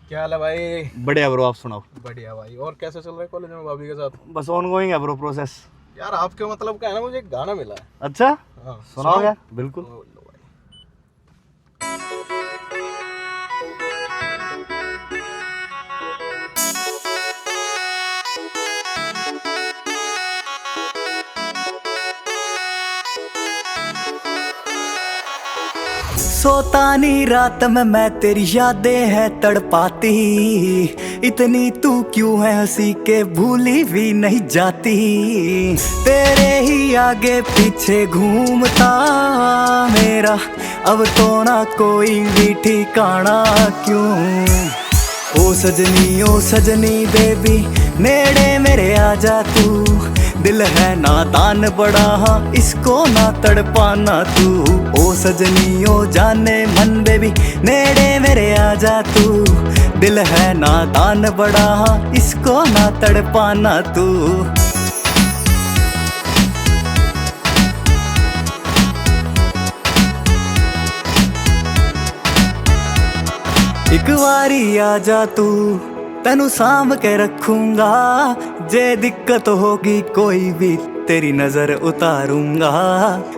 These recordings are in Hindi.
क्या हाल है भाई? बढ़िया ब्रो, आप सुनाओ। बढ़िया भाई। और कैसे चल रहा है कॉलेज में भाभी के साथ? बस ऑन गोइंग है ब्रो प्रोसेस। यार आपके मतलब क्या है ना, मुझे एक गाना मिला है। अच्छा, हाँ सुनाओ यार। बिल्कुल। लो भाई। सोता नी रात में मैं तेरी यादें हैं तड़पाती, इतनी तू क्यों है हंसी के भूली भी नहीं जाती। तेरे ही आगे पीछे घूमता मेरा अब तो ना कोई भी ठिकाना क्यों। ओ सजनी बेबी नेड़े मेरे आजा तू, दिल है नादान बड़ा हाँ इसको ना तड़पाना तू। ओ सजनी ओ जाने मन बेबी नेड़े मेरे आजा तू, दिल है नादान बड़ा हाँ इसको ना तड़पाना तू। एक बारी आजा तू तैनू साम के रखूंगा, जे दिक्कत होगी कोई भी तेरी नजर उतारूंगा।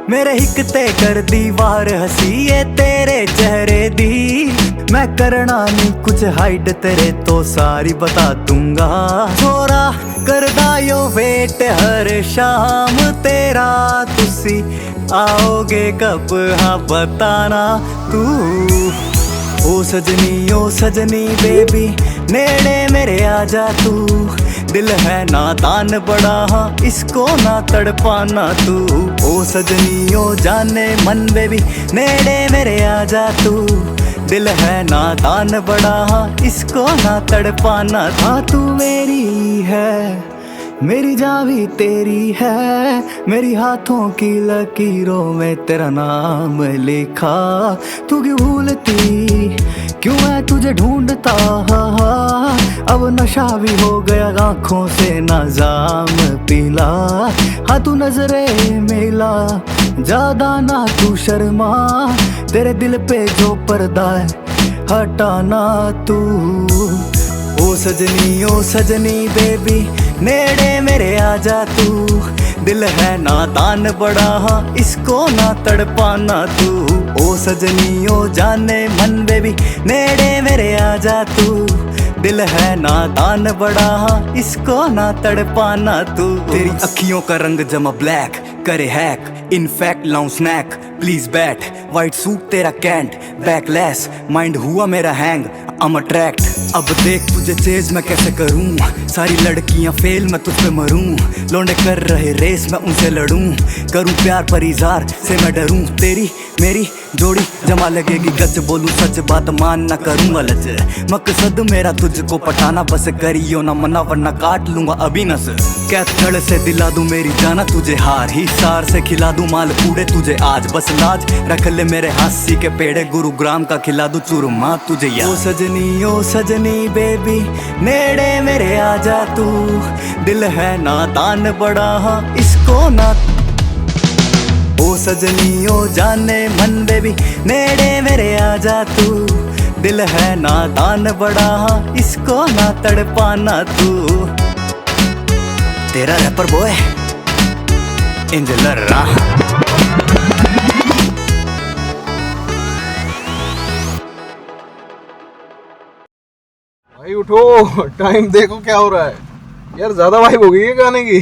मेरे हिकते कर दीवार हसी ये तेरे चेहरे दी, मैं करना नहीं कुछ हाइड तेरे तो सारी बता दूंगा। थोड़ा करदा यो वेट हर शाम तेरा, तुसी आओगे कब हाँ बताना तू। ओ सजनी बेबी नेड़े मेरे आजा तू, दिल है नादान बड़ा हाँ इसको ना तड़पाना तू। ओ सजनी ओ जाने मन बेबी नेड़े मेरे आजा तू, दिल है नादान बड़ा हाँ इसको ना तड़पाना था। तू मेरी है मेरी जान भी तेरी है, मेरी हाथों की लकीरों में तेरा नाम लिखा। तू क्यों भूलती क्यों मैं तुझे ढूंढता, अब नशा भी हो गया आँखों से नाजाम पीला। हाँ तू नजरे मिला ज्यादा ना तू शर्मा, तेरे दिल पे जो पर्दा है हटाना तू। ओ सजनी बेबी नेड़े मेरे आजा तू, दिल है नादान बड़ा हाँ इसको ना तड़पाना तू। ओ सजनी ओ जाने मन बेबी नेड़े मेरे आजा तू, दिल है नादान बड़ा हाँ इसको ना तड़पाना तू। तेरी अखियों का रंग जमा ब्लैक करे हैक, इनफैक्ट लाऊं स्नैक प्लीज बैठ। वाइट सूट तेरा कैंट बैकलेस माइंड हुआ मेरा हैंग I'm attract। अब देख तुझे चेज मैं कैसे करूं, सारी लड़कियां फेल मैं तुझ पे मरूं। लौंडे कर रहे रेस मैं उनसे लड़ूं, करूं प्यार पर इज़हार से मैं डरूं। तेरी मेरी जोड़ी जमा लगेगी गच, बोलूं सच बात मान ना करूंगा लच। मकसद मेरा तुझको पटाना बस करियो ना मना वरना काट लूंगा अभी नस। कैथड़ से दिला दूं मेरी जाना तुझे हार, ही सार से खिला दूं माल पूड़े तुझे आज। बस लाज रख ले मेरे हासी के पेड़े, गुरुग्राम का खिला दूं चूरमा तुझे यार। ओ सजनी बेबी नेड़े मेरे आजा तू, दिल है नादान बड़ा हाँ इसको ना। ओ सजनी ओ जाने मन बेबी नेड़े मेरे आजा तू, दिल है नादान बड़ा हाँ इसको ना तड़पाना तू। तेरा रैपर बॉय एंजल रा। भाई उठो, टाइम देखो क्या हो रहा है यार, ज्यादा वाइब हो गई है गाने की।